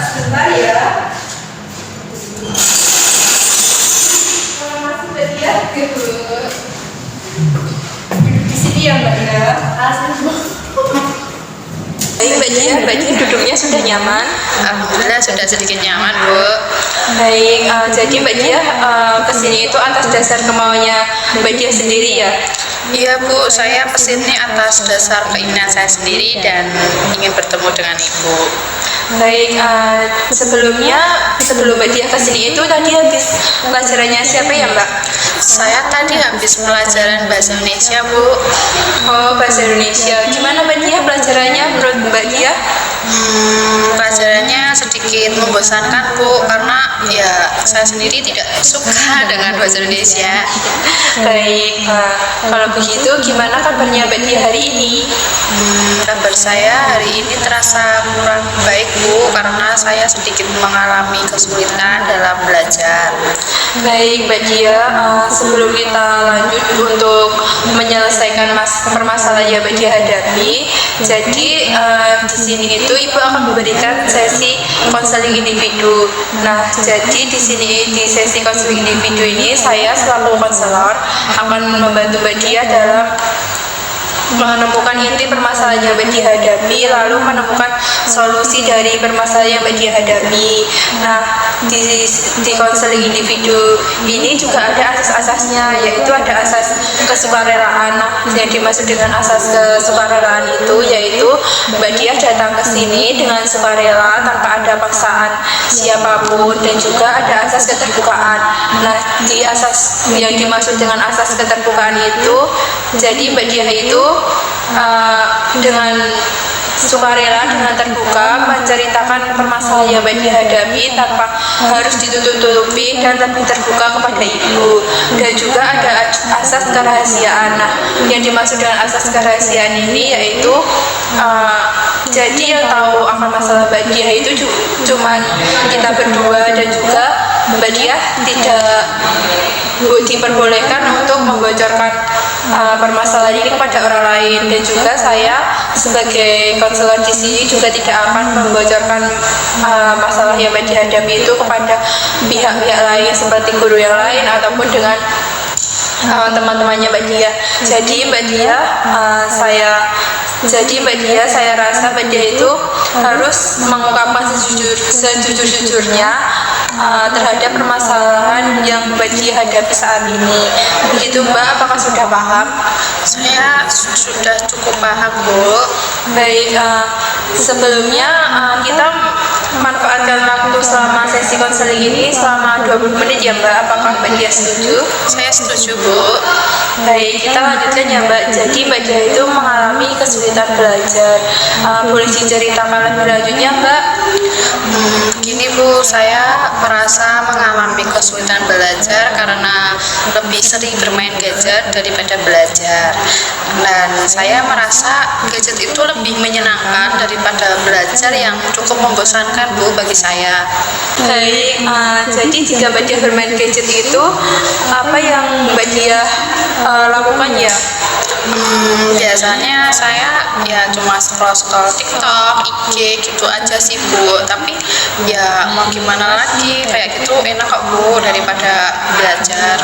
sebentar ya. Kalau masih Mbak Dia, duduk di sini ya Mbak ya. Baik Mbak Dia duduknya sudah nyaman? Alhamdulillah sudah sedikit nyaman Bu. Baik, jadi Mbak Dia kesini itu atas dasar kemauannya Mbak Dia sendiri ya? Iya Bu, saya kesini atas dasar keinginan saya sendiri dan ingin bertemu dengan Ibu. Baik, sebelum Mbak Dia kesini itu tadi habis pelajarannya siapa ya Mbak? Saya tadi habis pelajaran bahasa Indonesia Bu. Oh, bahasa Indonesia. Gimana Mbak Dia pelajarannya menurut Mbak Dia? Pelajarannya sedikit membosankan Bu, karena ya saya sendiri tidak suka dengan bahasa Indonesia. Baik, kalau begitu gimana kabarnya Mbak Dia hari ini? Kabar saya hari ini terasa kurang baik Bu, karena saya sedikit mengalami kesulitan dalam belajar. Baik Mbak Dia, sebelum kita lanjut untuk menyelesaikan permasalahan yang Mbak Dia hadapi, jadi di sini itu Ibu akan memberikan sesi konseling individu. Nah, jadi di sini di sesi konseling individu ini saya selaku konselor akan membantu Mbak Dia dalam menemukan inti permasalahan yang Mbak Dia hadapi, lalu menemukan solusi dari permasalahan yang Mbak Dia hadapi. Nah, di konseling individu ini juga ada asas-asasnya, yaitu ada asas kesukarelaan. Nah, yang dimaksud dengan asas kesukarelaan itu yaitu Mbak Dia datang ke sini dengan sukarela tanpa ada paksaan siapapun, dan juga ada asas keterbukaan. Nah, di asas yang dimaksud dengan asas keterbukaan itu, jadi Mbak Dia itu dengan sukarela, dengan terbuka menceritakan permasalahan yang Mbak Dia hadapi tanpa harus ditutup-tutupi dan lebih terbuka kepada Ibu. Dan juga ada asas kerahasiaan. Nah, yang dimaksud dengan asas kerahasiaan ini yaitu jadi yang tahu akan masalah Mbak Dia itu cuma kita berdua, dan juga Mbak Dia tidak diperbolehkan untuk membocorkan permasalahan ini kepada orang lain. Dan juga saya sebagai konselor di sini juga tidak akan membocorkan masalah yang Mbak Dia hadapi itu kepada pihak-pihak lain seperti guru yang lain ataupun dengan teman-temannya Mbak Dia. Jadi Mbak Dia, saya rasa Mbak Dia itu harus mengungkapkan sejujur-jujurnya terhadap permasalahan yang Mbak Dia hadapi saat ini. Begitu Mbak, apakah sudah paham? Saya sudah cukup paham Bu. Baik, sebelumnya kita manfaatkan waktu selama sesi konseling ini selama 20 menit ya Mbak. Apakah Mbak Dia setuju? Saya setuju Bu. Baik, kita lanjutkan ya Mbak. Jadi Mbak Dia itu mengalami kesulitan belajar. Boleh diceritakan lebih lanjutnya Mbak? Gini Bu, saya merasa mengalami kesulitan belajar karena lebih sering bermain gadget daripada belajar. Dan saya merasa gadget itu lebih menyenangkan daripada belajar yang cukup membosankan Bu bagi saya. Baik, jadi jika Mbak Dia bermain gadget itu, apa yang Mbak Dia lakukan ya? Biasanya saya ya cuma scroll TikTok, IG gitu aja sih Bu. Tapi ya mau gimana lagi, kayak gitu enak kok Bu daripada belajar.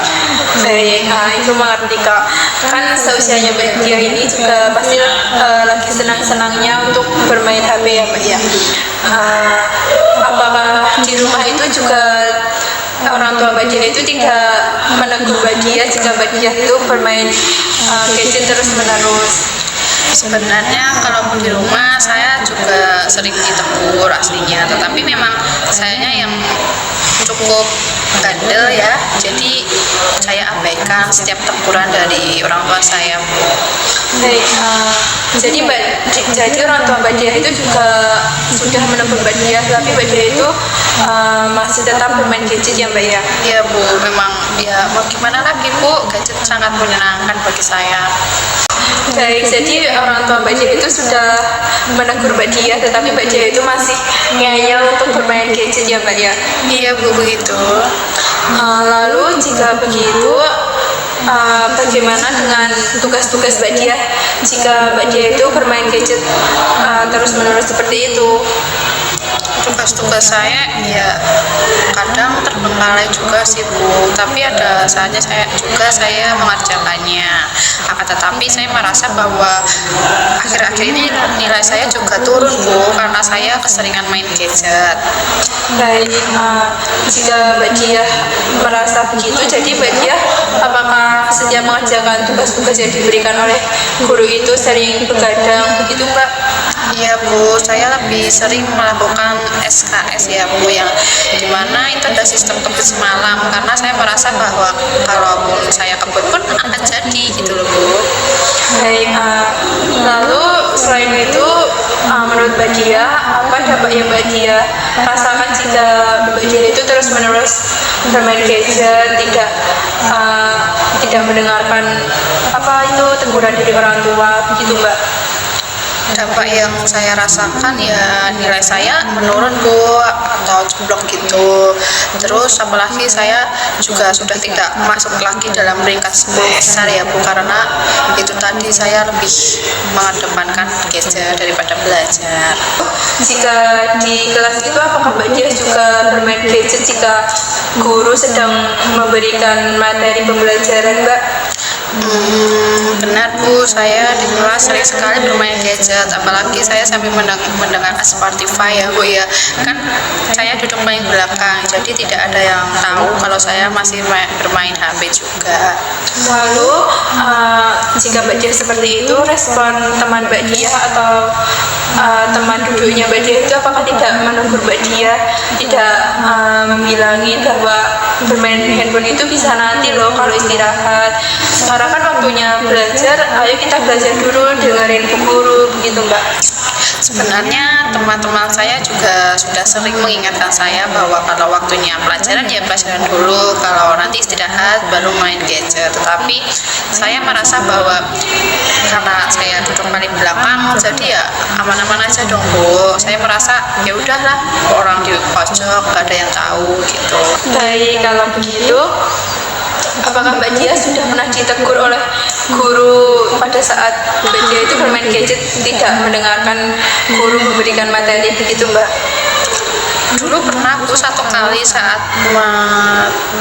Baik, itu mengerti Kak. Kan seusianya Mbak Dia ini juga pasti lagi senang-senangnya untuk bermain HP ya Mbak ya. Apakah di rumah itu juga orang tua Mbak Dia itu tidak menegur Mbak Dia jika Mbak Dia itu bermain gadget terus menerus? Sebenarnya kalau di rumah saya juga sering ditegur aslinya, tetapi memang sayanya yang cukup bandel ya, jadi saya abaikan setiap teguran dari orang tua saya Bu. Baik, jadi orang tua Mbak Dia itu juga sudah menegur Mbak Dia, tapi Mbak Dia itu masih tetap bermain gadget ya Mbak ya? Iya Bu, memang ya mau gimana lagi Bu, gadget sangat menyenangkan bagi saya. Baik, jadi orang tua Mbak Dia itu sudah menegur Mbak Dia, tetapi Mbak Dia itu masih ngeyel untuk bermain gadget ya Mbak ya? Iya Bu, begitu. Lalu jika begitu, bagaimana dengan tugas-tugas Mbak Dia jika Mbak Dia itu bermain gadget terus-menerus seperti itu? tugas-tugas saya ya kadang terbengkalai juga sih Bu, tapi ada saatnya saya mengerjakannya. Akan tetapi saya merasa bahwa akhir-akhir ini nilai saya juga turun Bu, karena saya keseringan main gadget. Baik, jika Mbak Dia merasa begitu, jadi Mbak Dia apakah setiap mengerjakan tugas-tugas yang diberikan oleh guru itu sering begadang begitu Mbak? Iya Bu, saya lebih sering melakukan SKS ya Bu, yang dimana itu ada sistem kebut semalam, karena saya merasa bahwa kalaupun saya kebut pun akan jadi gitu loh Bu. Baik, lalu selain itu menurut Mbak Dia, apa dampak yang Mbak Dia rasakan jika Mbak Dia itu terus-menerus bermain gadget, tidak mendengarkan apa itu teguran dari orang tua begitu Mbak? Dampak yang saya rasakan ya nilai saya menurun Bu, atau jeblok gitu. Terus apalagi saya juga sudah tidak masuk lagi dalam peringkat 10 besar ya Bu, karena itu tadi saya lebih mengedepankan gadget daripada belajar. Jika di kelas itu apakah Mbak Dia juga bermain gadget jika guru sedang memberikan materi pembelajaran Mbak? Benar Bu, saya di kelas sering sekali bermain gadget, apalagi saya sambil mendengarkan Spotify ya Bu ya. Kan saya duduk paling belakang, jadi tidak ada yang tahu kalau saya masih bermain HP juga. Lalu jika Mbak Dia seperti itu, respon teman Mbak Dia atau teman duduknya Mbak Dia itu apakah tidak menegur Mbak Dia, tidak bilangin bahwa bermain handphone itu bisa nanti loh kalau istirahat. Sekarang kan waktunya belajar, ayo kita belajar dulu, dengerin bu guru begitu Mbak. Sebenarnya teman-teman saya juga sudah sering mengingatkan saya bahwa kalau waktunya pelajaran ya pelajaran dulu, kalau nanti istirahat baru main gadget. Tetapi saya merasa bahwa karena saya duduk paling belakang, jadi ya aman-aman aja dong Bu. Saya merasa ya udahlah, orang di pojok gak ada yang tahu gitu. Baik, kalau begitu apakah Mbak Dia sudah pernah ditegur oleh guru pada saat Mbak Dia itu bermain gadget, tidak mendengarkan guru memberikan materi begitu Mbak? Dulu pernah Bu, satu kali saat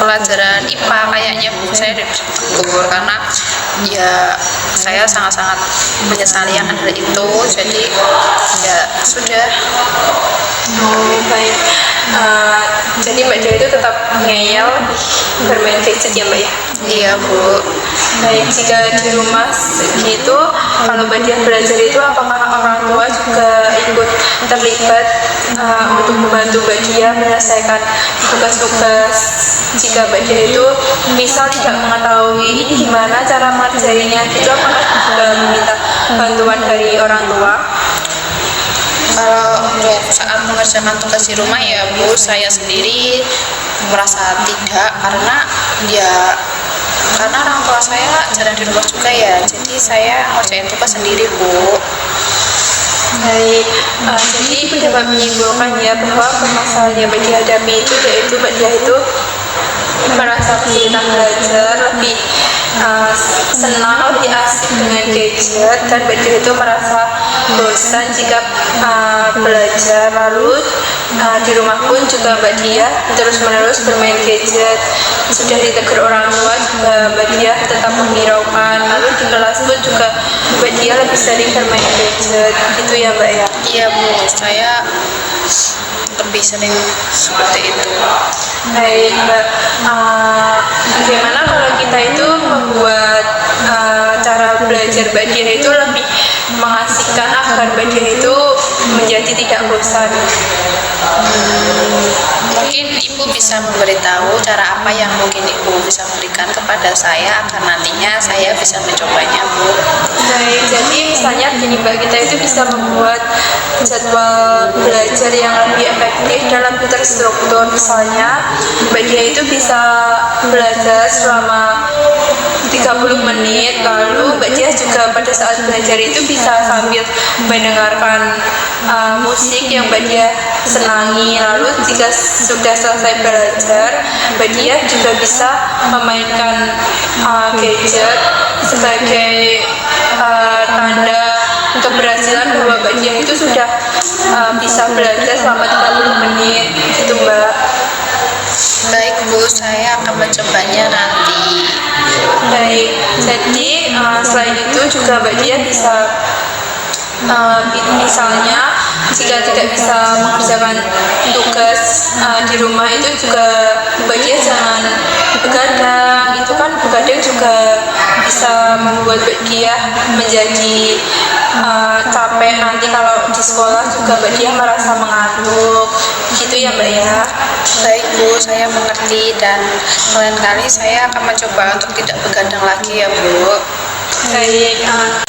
pelajaran IPA kayaknya Bu, saya ditegur karena ya saya sangat-sangat menyesali yang ada itu, jadi ya sudah. Oh baik, jadi Mbak Dia itu tetap ngeyel bermain gadget ya Mbak ya? Iya Bu. Baik, jika di rumah gitu, kalau Mbak Dia belajar itu apakah orang tua juga ikut terlibat untuk membantu Mbak Dia menyelesaikan tugas-tugas? Jika Mbak Dia itu misal tidak mengetahui ini gimana cara mengerjainnya, itu apakah juga meminta bantuan dari orang tua? Kalau untuk saat mengerjakan tugas di rumah ya Bu, saya sendiri merasa tidak, karena orang tua saya jarang di rumah juga ya, jadi saya ngerjain tugas sendiri Bu. Baik, jadi ibu dapat menyimpulkan ya bahwa permasalahan yang Mbak Dia hadapi itu yaitu Mbak Dia itu merasa kesulitan belajar, lebih senang, lebih asik dengan gadget, dan Mbak Dia itu merasa bosan jika belajar. Lalu di rumah pun juga Mbak Dia terus-menerus bermain gadget. Sudah ditegur orang tua juga Mbak Dia tetap menghiraukan. Lalu di kelas pun juga Mbak Dia lebih sering bermain gadget. Gitu ya Mbak ya? Iya Bu, saya lebih sering seperti itu. Baik Mbak, bagaimana kalau kita itu membuat cara belajar Mbak Dia itu lebih mengasihkan agar Mbak Dia itu menjadi tidak bosan? Mungkin Ibu bisa memberitahu cara apa yang mungkin Ibu bisa berikan kepada saya agar nantinya saya bisa mencobanya Bu. Baik, jadi misalnya gini Mbak, kita itu bisa membuat jadwal belajar yang lebih efektif dan lebih terstruktur. Misalnya Mbak Dia itu bisa belajar selama 30 menit, lalu Mbak Dia juga pada saat belajar itu bisa sambil mendengarkan musik yang Mbak Dia senangi. Lalu jika sudah selesai belajar, Mbak Dia juga bisa memainkan gadget sebagai tanda keberhasilan bahwa Mbak Dia itu sudah bisa belajar selama 30 menit gitu Mbak. Baik Bu, saya akan mencobanya nanti. Baik, jadi selain itu juga Mbak Dia bisa misalnya jika tidak bisa mengerjakan tugas di rumah itu juga Mbak Dia jangan begadang. Itu kan begadang juga bisa membuat Mbak Dia menjadi capek, nanti kalau di sekolah juga Mbak Dia merasa mengantuk gitu ya Mbak ya. Baik Bu, saya mengerti dan lain kali saya akan mencoba untuk tidak begadang lagi ya Bu. Baik,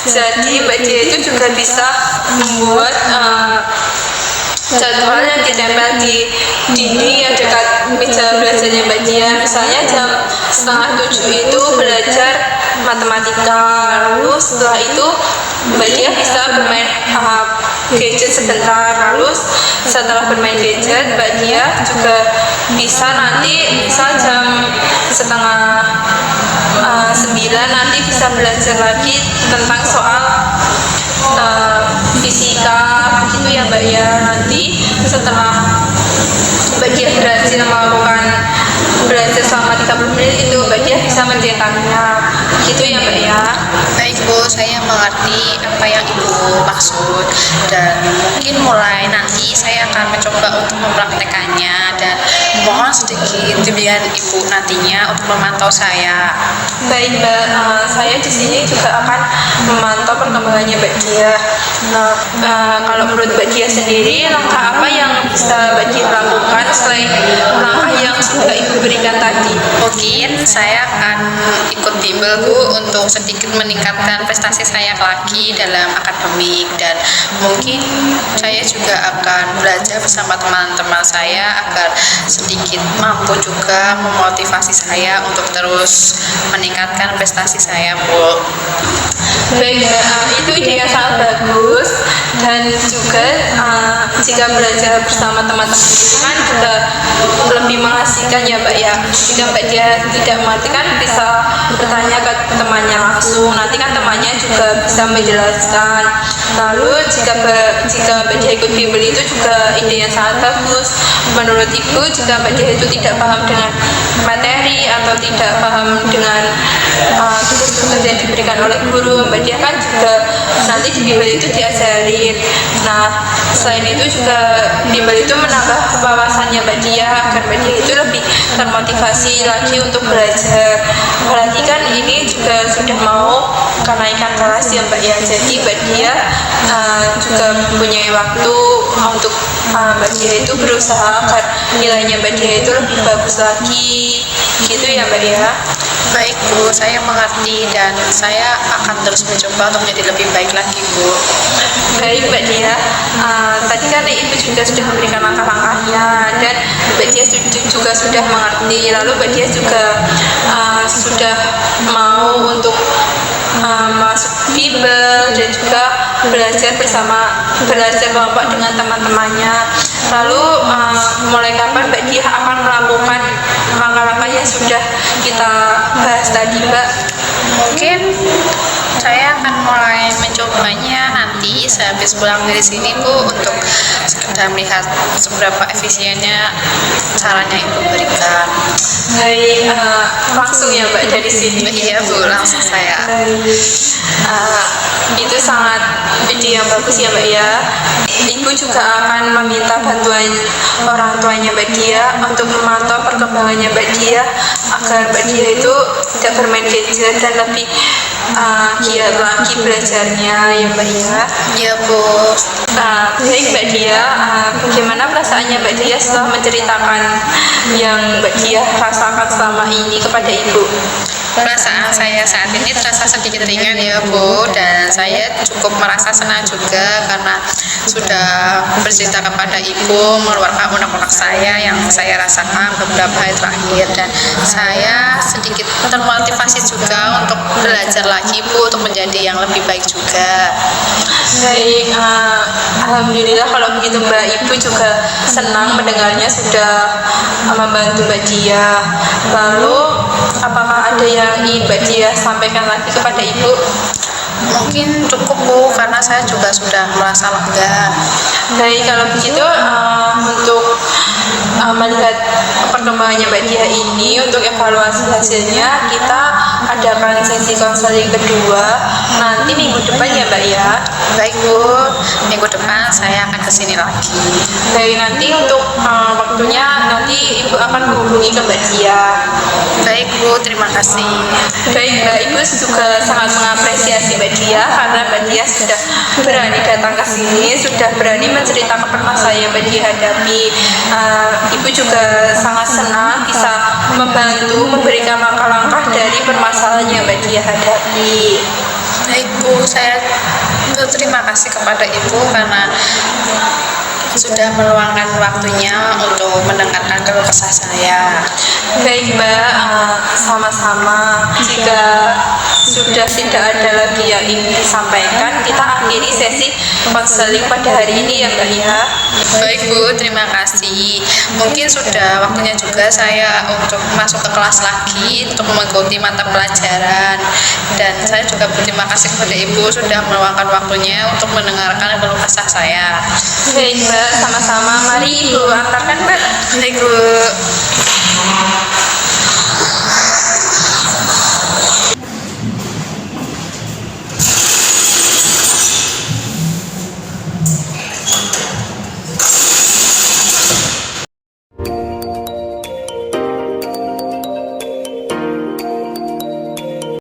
jadi Mbak Dia itu juga bisa membuat jadwal yang ditempel di dinding yang dekat meja belajarnya Mbak Dia. Misalnya jam 6:30 itu belajar matematika, lalu setelah itu Mbak Dia bisa bermain gadget sebentar, lalu setelah bermain gadget Mbak Dia juga bisa nanti misal jam 8:30 nanti bisa belajar lagi tentang soal fisika begitu ya Mbak ya. Nanti setelah Mbak Dia berhasil melakukan belajar selama 30 menit itu Mbak Dia bisa mencetaknya gitu ya Mbak ya. Baik Bu, saya mengerti apa yang Ibu maksud dan mungkin mulai nanti saya akan mencoba untuk mempraktekannya dan mohon sedikit bimbingan Ibu nantinya untuk memantau saya. Baik Mbak, saya di sini juga akan memantau perkembangannya Mbak Dia. Kalau menurut Mbak Dia sendiri, langkah apa yang bisa Mbak Dia lakukan selain langkah yang sudah Ibu berikan tadi? Mungkin saya akan ikut bimbel Bu untuk sedikit meningkatkan prestasi saya lagi dalam akademik dan mungkin saya juga akan belajar bersama teman-teman saya agar sedikit mampu juga memotivasi saya untuk terus meningkatkan prestasi saya Bu. Baik, itu ide yang sangat bagus dan juga jika belajar bersama teman-teman itu kan juga lebih mengasihkan ya Mbak ya. Jika Mbak Dia tidak mengerti kan bisa bertanya ke temannya langsung, nanti kan temannya juga bisa menjelaskan. Lalu jika Mbak Dia ikut bimbel itu juga ide yang sangat bagus. Menurut Ibu, jika Mbak Dia itu tidak paham dengan materi atau tidak paham dengan tugas-tugas yang diberikan oleh guru, Mbak Dia kan juga nanti di bimbel itu diajarin. Nah, selain itu juga bimbel itu menambah wawasannya Mbak Dia agar Mbak Dia itu lebih termotivasi lagi untuk belajar. Apalagi kan ini juga sudah mau kenaikan kelas ya Mbak ya. Jadi Mbak Dia juga mempunyai waktu untuk Mbak Dia itu berusaha agar nilainya Mbak Dia itu lebih bagus lagi gitu ya Mbak ya. Baik Bu, saya mengerti dan saya akan terus mencoba untuk menjadi lebih baik lagi Bu. Baik Mbak Dia, tadi kan Ibu juga sudah memberikan langkah-langkahnya dan Mbak Dia juga sudah mengerti. Lalu Mbak Dia juga sudah mau untuk masuk bimbel dan juga belajar kelompok dengan teman-temannya. Lalu mulai kapan Mbak Dia akan melakukan langkah-langkah yang sudah kita bahas tadi Mbak? Mungkin saya akan mulai mencobanya nanti sehabis pulang dari sini Bu untuk sekedar melihat seberapa efisiennya caranya Ibu berikan. Baik, langsung ya Mbak dari sini. Iya Bu, langsung saya. Itu sangat ide yang bagus ya Mbak ya. Ibu juga akan meminta bantuan orang tuanya Mbak Dia untuk memantau perkembangannya Mbak Dia agar Mbak Dia itu tidak bermain gadget dan lebih giat lagi belajarnya ya Mbak ya. Iya Bu. Baik Mbak Dia, bagaimana perasaannya Mbak Dia setelah menceritakan yang Mbak Dia rasakan selama ini kepada Ibu? Perasaan saya saat ini terasa sedikit ringan ya Bu, dan saya cukup merasa senang juga karena sudah bercerita kepada Ibu mengeluarkan unek-unek saya yang saya rasakan beberapa hari terakhir, dan saya sedikit termotivasi juga untuk belajar lagi Bu, untuk menjadi yang lebih baik juga. Baik, alhamdulillah kalau begitu Mbak. Ibu juga senang mendengarnya sudah membantu Mbak Dia. Lalu apakah ada yang ingin Mbak Dia sampaikan lagi kepada Ibu? Mungkin cukup Bu, karena saya juga sudah merasa lega. Baik, kalau begitu untuk melihat perkembangannya Mbak Dia ini, untuk evaluasi hasilnya kita adakan sesi konseling kedua nanti minggu depan ya Mbak ya. Baik Bu, minggu depan saya akan kesini lagi. Baik, nanti untuk waktunya nanti Ibu akan menghubungi ke Mbak Dia. Baik Bu, terima kasih. Baik, Mbak Ibu juga sangat mengapresiasi Mbak Dia karena Mbak Dia sudah berani datang ke sini, sudah berani menceritakan permasalahan yang Mbak Dia hadapi. Ibu juga sangat senang bisa membantu memberikan langkah-langkah dari permasalahan yang Mbak Dia hadapi. Baik Bu, saya berterima kasih kepada Ibu karena sudah meluangkan waktunya untuk mendengarkan keluh kesah saya. Baik Mbak, sama-sama. Jika sudah tidak ada lagi yang ingin disampaikan, kita akhiri sesi konseling pada hari ini ya Mbak ya. Baik Bu, terima kasih. Mungkin sudah waktunya juga saya untuk masuk ke kelas lagi untuk mengikuti mata pelajaran. Dan saya juga berterima kasih kepada Ibu sudah meluangkan waktunya untuk mendengarkan keluh kesah saya. Baik Mbak, sama-sama. Mari Ibu antarkan Mbak. Baik Bu.